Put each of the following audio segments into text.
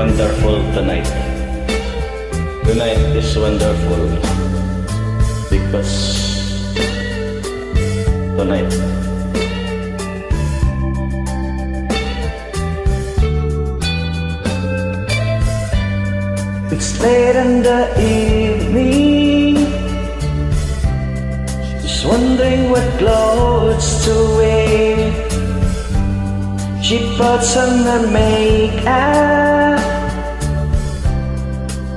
wonderful tonight. Tonight is wonderful because tonight it's late in the evening, just wondering what clothes to wear. She puts on her makeup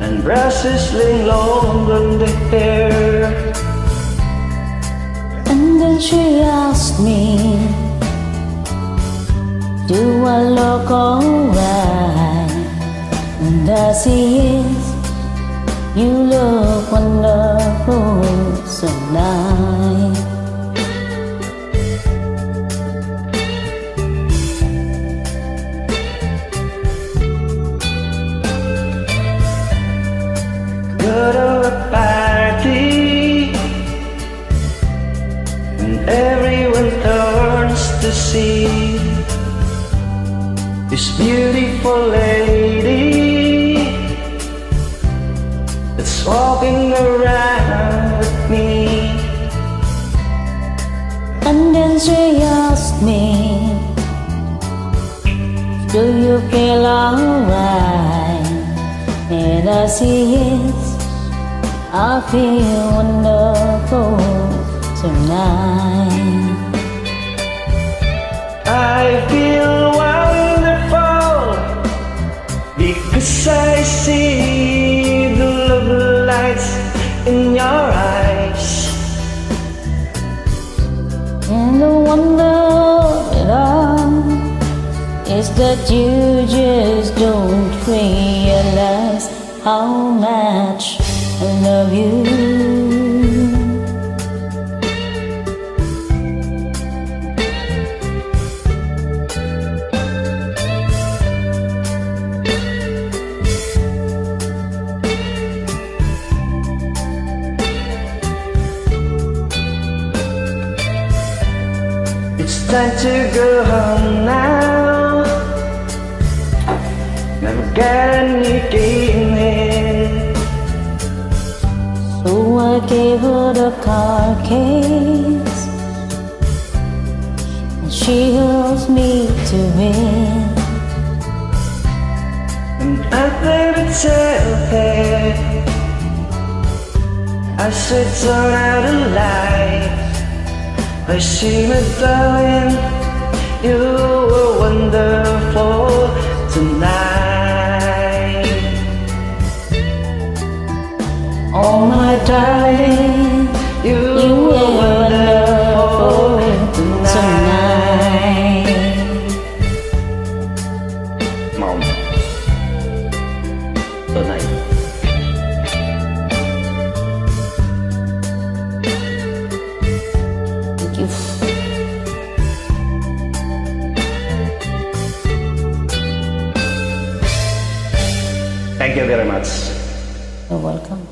and brushes long on the hair. And then she asked me, do I look alright? And as he is, you look wonderful tonight. Go to a party and everyone turns to see this beautiful lady that's walking around with me. And then she asked me, do you feel alright? And as he is, I feel wonderful tonight. I feel wonderful because I see the love lights in your eyes. And the wonder at all is that you just don't realize how much I love you. It's time to go home now. Never got anything in. So I gave her the car keys, and she helps me to it. And nothing to tell her. I said turn out the light. I see me darling, you were wonderful tonight. Oh my darling, you were wonderful tonight. Mom, tonight. Thank you very much. You're welcome.